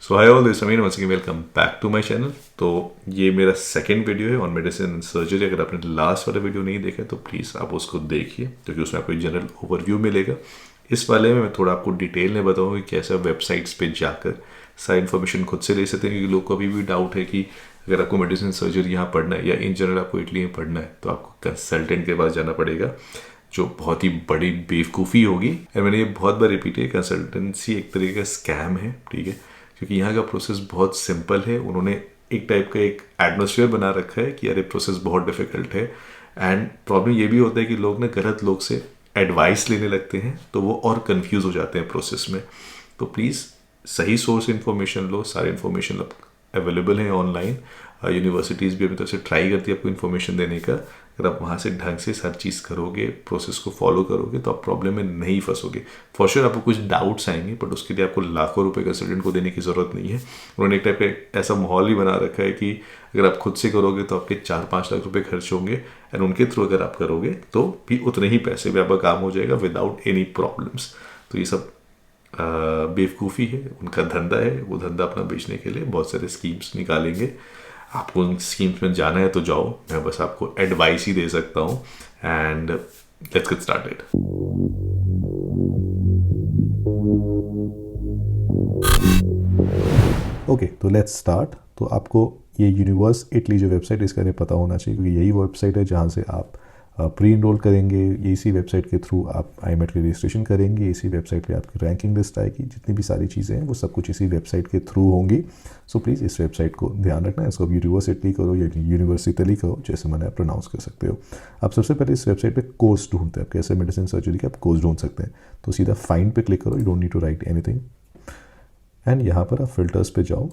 So hi all, this Sameer, once again welcome back to my channel. तो ये मेरा second video है on medicine and surgery. अगर आपने लास्ट वाला वीडियो नहीं देखा तो प्लीज़ आप उसको देखिए, क्योंकि उसमें आपको एक जनरल ओवरव्यू मिलेगा। इस वाले में मैं थोड़ा आपको डिटेल में बताऊँगा कि कैसे आप वेबसाइट्स पे जाकर सारी इन्फॉर्मेशन खुद से ले सकते हैं, क्योंकि लोग को अभी भी डाउट है कि अगर आपको मेडिसिन सर्जरी यहाँ पढ़ना है या इन जनरल आपको इटली में पढ़ना है तो आपको कंसल्टेंट के पास जाना पड़ेगा, जो बहुत ही बड़ी बेवकूफ़ी होगी। और मैंने ये बहुत बार रिपीट है, कंसल्टेंसी एक तरीके का स्कैम है, ठीक है। क्योंकि यहाँ का प्रोसेस बहुत सिंपल है। उन्होंने एक टाइप का एक एटमोसफियर बना रखा है कि अरे प्रोसेस बहुत डिफिकल्ट है। एंड प्रॉब्लम ये भी होता है कि लोग ना गलत लोग से एडवाइस लेने लगते हैं, तो वो और कंफ्यूज हो जाते हैं प्रोसेस में। तो प्लीज़ सही सोर्स इन्फॉर्मेशन लो। सारे इन्फॉर्मेशन अवेलेबल है ऑनलाइन। यूनिवर्सिटीज़ भी अपनी तरफ से ट्राई करती है आपको इन्फॉर्मेशन देने का। अगर आप वहाँ से ढंग से हर चीज़ करोगे, प्रोसेस को फॉलो करोगे, तो आप प्रॉब्लम में नहीं फंसोगे। फॉर श्योर आपको कुछ डाउट्स आएंगे, बट उसके लिए आपको लाखों रुपए कंसल्टेंट को देने की ज़रूरत नहीं है। उन्होंने एक टाइप का ऐसा माहौल ही बना रखा है कि अगर आप खुद से करोगे तो आपके 4-5 लाख रुपए खर्च होंगे, एंड उनके थ्रू अगर आप करोगे तो भी उतने ही पैसे में आपका काम हो जाएगा विदाउट एनी प्रॉब्लम्स। तो ये सब बेवकूफ़ी है, उनका धंधा है। वो धंधा अपना बेचने के लिए बहुत सारे स्कीम्स निकालेंगे। आपको उन स्कीम्स में जाना है तो जाओ, मैं बस आपको एडवाइस ही दे सकता हूँ। And let's get started. Okay, तो लेट्स स्टार्ट। तो आपको ये यूनिवर्स इटली जो वेबसाइट इसका नहीं पता होना चाहिए, क्योंकि यही वेबसाइट है जहाँ से आप प्री इनरोल करेंगे। इसी वेबसाइट के थ्रू आप आईमेट के रजिस्ट्रेशन करेंगे। इसी वेबसाइट पे आपकी रैंकिंग लिस्ट आएगी। जितनी भी सारी चीज़ें हैं वो सब कुछ इसी वेबसाइट के थ्रू होंगी। सो प्लीज़ इस वेबसाइट को ध्यान रखना। इसको यूनिवर्स इटली करो या यूनिवर्सिटली करो, जैसे मैंने प्रोनाउंस कर सकते हो। आप सबसे पहले इस वेबसाइट पे कोर्स ढूंढते हैं, आप कैसे मेडिसिन सर्जरी के आप कोर्स ढूंढ सकते हैं। तो सीधा फाइंड पे क्लिक करो, you don't need to write anything. And यहाँ पर आप फिल्टर्स पे जाओ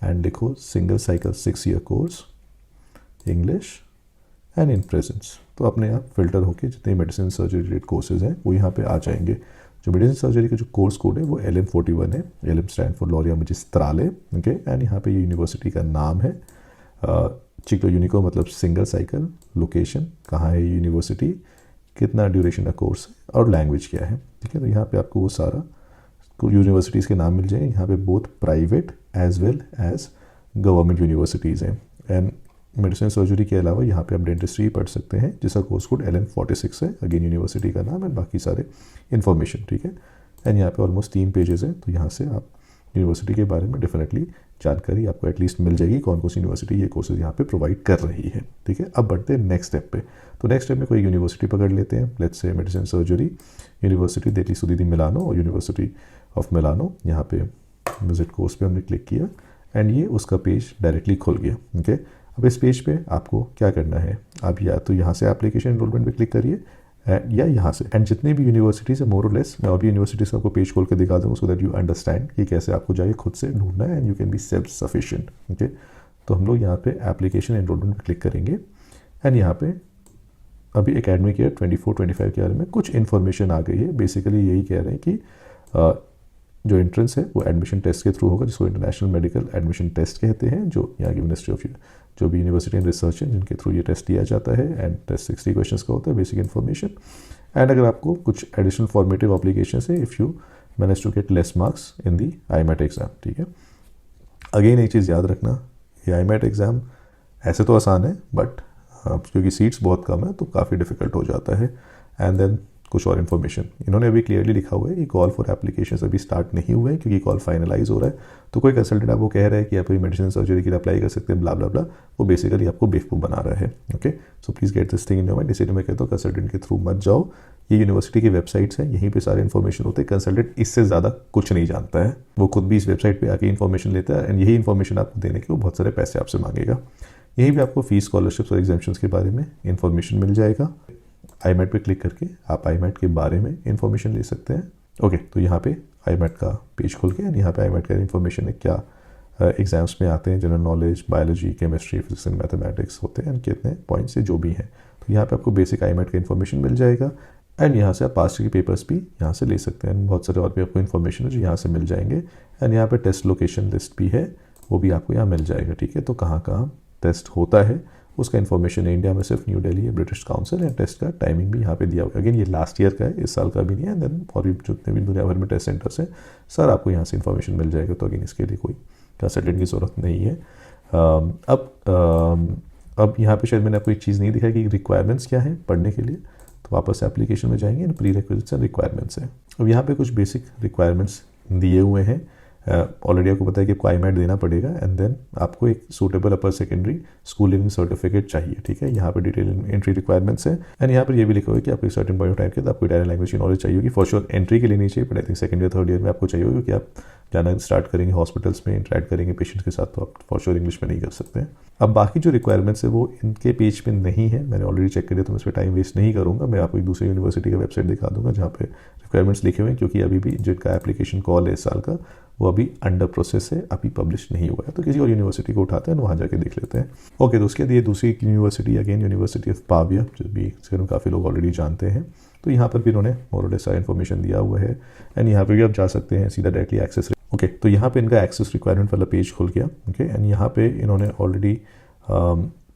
एंड लिखो single cycle 6 year course English and in presence. तो अपने आप फिल्टर होके जितने मेडिसिन सर्जरी रिलेटेड कोर्सेज हैं वो यहाँ पे आ जाएंगे। जो मेडिसिन सर्जरी का जो कोर्स कोड है वो LM41 है। LM stand for Laurea Magistrale, okay. And यहाँ पे ये यूनिवर्सिटी का नाम है चिक्लो यूनिको, मतलब सिंगल साइकिल। लोकेशन कहाँ है यूनिवर्सिटी, कितना ड्यूरेशन का कोर्स है, और लैंग्वेज क्या है, ठीक है। तो यहाँ पे आपको वो सारा यूनिवर्सिटीज़ के नाम मिल जाएंगे। यहाँ पे both private as well as government universities हैं। एंड मेडिसिन सर्जरी के अलावा यहाँ पे आप डेंटिस्ट्री पढ़ सकते हैं, जिसका कोर्स कोड LM46 है। अगेन यूनिवर्सिटी का नाम एंड बाकी सारे इन्फॉर्मेशन, ठीक है। एंड यहाँ पे ऑलमोस्ट 3 पेजेस हैं। तो यहाँ से आप यूनिवर्सिटी के बारे में डेफिनेटली जानकारी आपको एटलीस्ट मिल जाएगी, कौन कौन सी यूनिवर्सिटी ये कोर्सेज यहाँ पे प्रोवाइड कर रही है, ठीक है। अब बढ़ते हैं नेक्स्ट स्टेप पे। तो नेक्स्ट स्टेप में कोई यूनिवर्सिटी पकड़ लेते हैं। Let's say medicine surgery university degli studi di Milano और यूनिवर्सिटी ऑफ मिलानो। यहाँ पे विजिट कोर्स पे हमने क्लिक किया एंड ये उसका पेज डायरेक्टली खुल गया, ओके। अब इस पेज पे आपको क्या करना है, आप या तो यहाँ से एप्लीकेशन एनरोलमेंट पे क्लिक करिए या यहाँ से। एंड जितनी भी यूनिवर्सिटीज़ है मोर और लेस, मैं और भी यूनिवर्सिटीज़ का आपको पेज खोल के दिखा दूँगा, सो दैट यू अंडरस्टैंड कि कैसे आपको जाके खुद से ढूंढना है and you can be self sufficient, okay. तो हम लोग यहाँ पे एप्लीकेशन एनरोलमेंट पे क्लिक करेंगे एंड यहाँ पे अभी एकेडमिक ईयर 24-25 के बारे में कुछ इन्फॉर्मेशन आ गई है। बेसिकली यही कह रहे हैं कि जो एंट्रेंस है वो एडमिशन टेस्ट के थ्रू होगा, जिसको इंटरनेशनल मेडिकल एडमिशन टेस्ट कहते हैं, जो यहाँ की मिनिस्ट्री ऑफ जो भी यूनिवर्सिटी एंड रिसर्च है जिनके थ्रू ये टेस्ट दिया जाता है। एंड टेस्ट 60 क्वेश्चंस का होता है, बेसिक इन्फॉर्मेशन। एंड अगर आपको कुछ एडिशनल फॉर्मेटिव ऑब्लिगेशन है if you manage to get less marks in the IMAT exam, ठीक है। अगेन एक चीज़ याद रखना, ये आईमेट एग्ज़ाम ऐसे तो आसान है, बट क्योंकि सीट्स बहुत कम है तो काफ़ी डिफिकल्ट हो जाता है। एंड देन कुछ और इन्फॉर्मेशन इन्होंने अभी क्लियरली लिखा हुआ है कि कॉल फॉर एप्लीकेशंस अभी स्टार्ट नहीं हुए हैं, क्योंकि कॉल फाइनलाइज हो रहा है। तो कोई कंसल्टेंट आपको कह रहा है कि आप मेडिसिन सर्जरी के लिए अप्लाई कर सकते हैं, ब्ला ब्ला ब्ला, वो बेसिकली आपको बेवकूफ़ बना रहा है, okay. So please get this thing in your mind. इसीलिए मैं कहता हूँ कंसल्टेंट के थ्रू मत जाओ। ये यूनिवर्सिटी की वेबसाइट्स हैं, यहीं पे सारे इन्फॉर्मेशन होते हैं। कंसल्टेंट इससे ज़्यादा कुछ नहीं जानता है, वो खुद भी इस वेबसाइट पे आके इन्फॉर्मेशन लेता है एंड यही इन्फॉर्मेशन आपको देने के वो बहुत सारे पैसे आपसे मांगेगा। यहीं पे आपको फीस, स्कॉलरशिप्स और एग्जाम्शंस के बारे में इन्फॉर्मेशन मिल जाएगा। आईमेट पे क्लिक करके आप आईमेट के बारे में इन्फॉर्मेशन ले सकते हैं, ओके। तो यहाँ पे आईमेट का पेज खुल गया एंड यहाँ पे आईमेट का इन्फॉर्मेशन है, क्या एग्जाम्स में आते हैं, general knowledge, biology, chemistry, physics and mathematics होते हैं एंड कितने पॉइंट्स से जो भी हैं। तो यहाँ पे आपको बेसिक आईमेट का इन्फॉर्मेशन मिल जाएगा। एंड यहाँ से आप पास्ट के पेपर्स भी यहाँ से ले सकते हैं। बहुत सारे और भी आपको इन्फॉर्मेशन है जो यहाँ से मिल जाएंगे। एंड यहाँ पे टेस्ट लोकेशन लिस्ट भी है, वो भी आपको यहाँ मिल जाएगा, ठीक है। तो कहाँ कहाँ टेस्ट होता है उसका इन्फॉर्मेशन है। इंडिया में सिर्फ न्यू दिल्ली है, ब्रिटिश काउंसिल है। टेस्ट का टाइमिंग भी यहाँ पे दिया हुआ है। अगेन ये लास्ट ईयर का है, इस साल का भी नहीं है। देन और भी जितने भी दुनिया भर में टेस्ट सेंटर्स हैं सर आपको यहाँ से इन्फॉर्मेशन मिल जाएगा। तो अगेन इसके लिए कोई कंसल्टेंट की ज़रूरत नहीं है। अब यहाँ पे शायद मैंने आपको एक चीज़ नहीं दिखाई कि रिक्वायरमेंट्स क्या है पढ़ने के लिए। तो वापस एप्लीकेशन में जाएंगे, प्री रिक्विजिट्स एंड रिक्वायरमेंट्स है। अब यहाँ पे कुछ बेसिक रिक्वायरमेंट्स दिए हुए हैं। ऑलरेडी आपको पता है कि आपको IMAT देना पड़ेगा एंड देन आपको एक सूटेबल अपर सेकेंडरी स्कूल लिविंग सर्टिफिकेट चाहिए। ठीक है, यहाँ पे डिटेल एंट्री रिक्वायरमेंट्स है। एंड यहाँ पर ये भी लिखा हुआ है कि आपको एक सर्टेन पॉइंट ऑफ टाइम के बाद आपको इटालियन लैंग्वेज की नॉलेज चाहिए होगी। फॉर श्योर एंट्री के लिए नहीं चाहिए, बट आई थिंक सेकंड या थर्ड ईयर में आपको चाहिए होगी, क्योंकि आप जाना स्टार्ट करेंगे हॉस्पिटल्स में, इंटरेक्ट करेंगे पेशेंट्स के साथ, तो आप फॉर श्योर इंग्लिश में नहीं कर सकते हैं। अब बाकी जो रिक्वायरमेंट्स है वो इनके पेज पे नहीं है, मैंने ऑलरेडी चेक कर लिया, तो मैं इस पर टाइम वेस्ट नहीं करूँगा। मैं आपको एक दूसरी यूनिवर्सिटी का वेबसाइट दिखा दूंगा जहाँ पे रिक्वायरमेंट्स लिखे हुए हैं, क्योंकि अभी भी जिनका एप्लीकेशन कॉल है इस साल का वो अभी अंडर प्रोसेस है, अभी पब्लिश नहीं हुआ है। तो किसी और यूनिवर्सिटी को उठाते हैं, वहाँ जाके देख लेते हैं। ओके, तो उसके बाद ये दूसरी university again university of Pavia, जो भी इसके बारे में काफ़ी लोग ऑलरेडी जानते हैं। तो यहाँ पर भी इन्होंने मोरलेस सारा इन्फॉर्मेशन दिया हुआ है। एंड यहाँ पर भी आप जा सकते हैं सीधा डायरेक्टली एक्सेस। ओके, तो यहाँ पे इनका एक्सेस रिक्वायरमेंट वाला पेज खुल गया। ओके, एंड यहाँ पे इन्होंने ऑलरेडी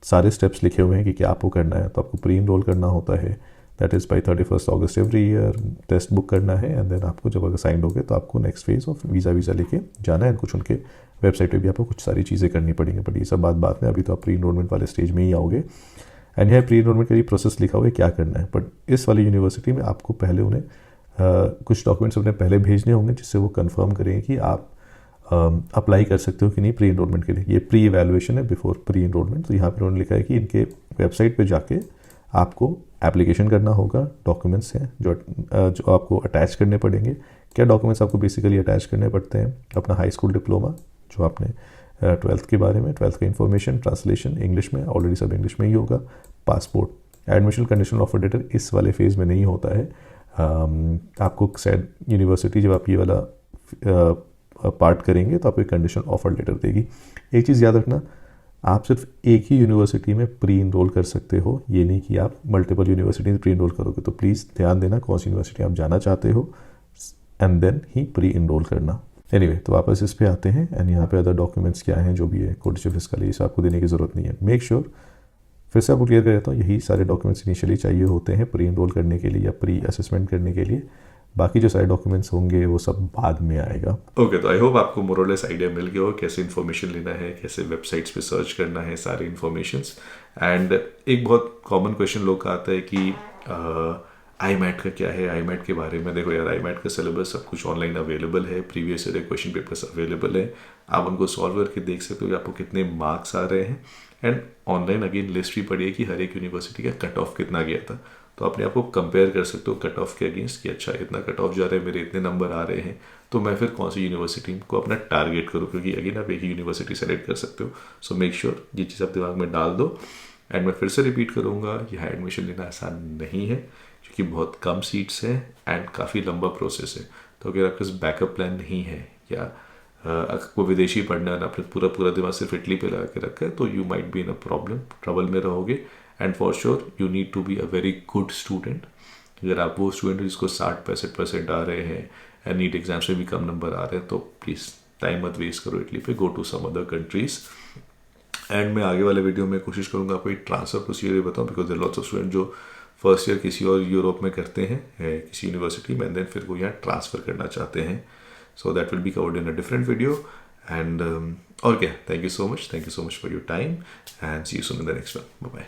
सारे स्टेप्स लिखे हुए हैं कि क्या आपको करना है। तो आपको प्री इनरोल करना होता है, that is by 31 August every year. Test book करना है एंड देन आपको जब अगर साइंड हो गए तो आपको नेक्स्ट फेज ऑफ वीज़ा लेके जाना है। कुछ उनके वेबसाइट पे भी आपको कुछ सारी चीज़ें करनी पड़ेंगी, बट ये सब बात में, अभी तो आप प्री इनरोलमेंट वाले स्टेज में ही आओगे। एंड यहाँ प्री इनरोलमेंट का भी प्रोसेस लिखा हुआ है क्या करना है। बट इस वाली यूनिवर्सिटी में आपको पहले उन्हें कुछ डॉक्यूमेंट्स अपने पहले भेजने होंगे, जिससे वो कन्फर्म करेंगे कि आप अप्लाई कर सकते हो कि नहीं प्री इनरोलमेंट के लिए। ये प्री इवैल्यूएशन है बिफोर प्री इनरोलमेंट। तो यहाँ पर उन्होंने लिखा है कि इनके वेबसाइट पे जाके आपको एप्लीकेशन करना होगा, डॉक्यूमेंट्स हैं जो आपको अटैच करने पड़ेंगे। क्या डॉक्यूमेंट्स आपको बेसिकली अटैच करने पड़ते हैं? अपना हाई स्कूल डिप्लोमा जो आपने 12th के बारे में, 12th का इन्फॉर्मेशन, ट्रांसलेशन इंग्लिश में, ऑलरेडी सब इंग्लिश में ही होगा, passport. Admission conditional offer letter इस वाले फेज़ में नहीं होता है। आपको शायद यूनिवर्सिटी जब आप ये वाला पार्ट करेंगे तो आपको एक कंडीशनल ऑफर लेटर देगी। एक चीज़ याद रखना, आप सिर्फ एक ही यूनिवर्सिटी में प्री इनरोल कर सकते हो, ये नहीं कि आप मल्टीपल यूनिवर्सिटी में प्री इनरोल करोगे। तो प्लीज़ ध्यान देना कौन सी यूनिवर्सिटी आप जाना चाहते हो एंड देन ही प्री इनरोल करना। एनीवे, तो वापस इस पे आते हैं। एंड यहाँ पे अदर डॉक्यूमेंट्स क्या हैं जो भी है, कोड फिजिकल, ये सब आपको देने की ज़रूरत नहीं है। मेक श्योर फिर से आपको क्लियर कर देता हूँ, यही सारे डॉक्यूमेंट्स इनिशियली चाहिए होते हैं प्री इनरोल करने के लिए या प्री असेसमेंट करने के लिए। बाकी जो सारे डॉक्यूमेंट्स होंगे वो सब बाद में आएगा। ओके, तो आई होप आपको मोरलेस आइडिया मिल गया हो कैसे इन्फॉर्मेशन लेना है, कैसे वेबसाइट्स पे सर्च करना है सारी इन्फॉर्मेशंस। एंड एक बहुत कॉमन क्वेश्चन लोग का आता है कि IMAT का क्या है, IMAT के बारे में। देखो यार, IMAT का सिलेबस सब कुछ ऑनलाइन अवेलेबल है, previous year question papers available है, आप उनको सॉल्व करके देख सकते हो कि आपको कितने मार्क्स आ रहे हैं। एंड ऑनलाइन अगेन लिस्ट भी पड़ी है कि हर एक यूनिवर्सिटी का कट ऑफ कितना गया था, तो अपने आप को कंपेयर कर सकते हो कट ऑफ के अगेंस्ट कि अच्छा इतना कट ऑफ जा रहा है, मेरे इतने नंबर आ रहे हैं, तो मैं फिर कौन सी यूनिवर्सिटी को अपना टारगेट करूँ, क्योंकि अगेन आप एक ही यूनिवर्सिटी सेलेक्ट कर सकते हो। सो मेक श्योर ये चीज़ आप दिमाग में डाल दो। एंड मैं फिर से रिपीट करूँगा, यहाँ एडमिशन लेना आसान नहीं है क्योंकि बहुत कम सीट्स हैं एंड काफ़ी लंबा प्रोसेस है। तो अगर आपके पास बैकअप प्लान नहीं है या आपको विदेशी पढ़ना है, आपने पूरा दिमाग सिर्फ इटली पे लगा के रखा है, तो you might be in a problem, trouble में रहोगे। And for sure you need to be a very good student. अगर आप वो स्टूडेंट हो जिसको 60-65% आ रहे हैं एंड नीट एग्जाम्स में भी कम नंबर आ रहे हैं, तो प्लीज़ टाइम मत वेस्ट करो इटली पे, go to some other countries. And मैं आगे वाले वीडियो में कोशिश करूँगा आपको एक ट्रांसफ़र प्रोसीजर बताऊँ, because there lots of student जो फर्स्ट ईयर किसी और यूरोप में करते हैं किसी यूनिवर्सिटी में, देन फिर वो यहाँ ट्रांसफ़र करना चाहते हैं। So that will be covered in a different video. And और क्या, thank you so much for your time and see you soon in the next one. Bye bye.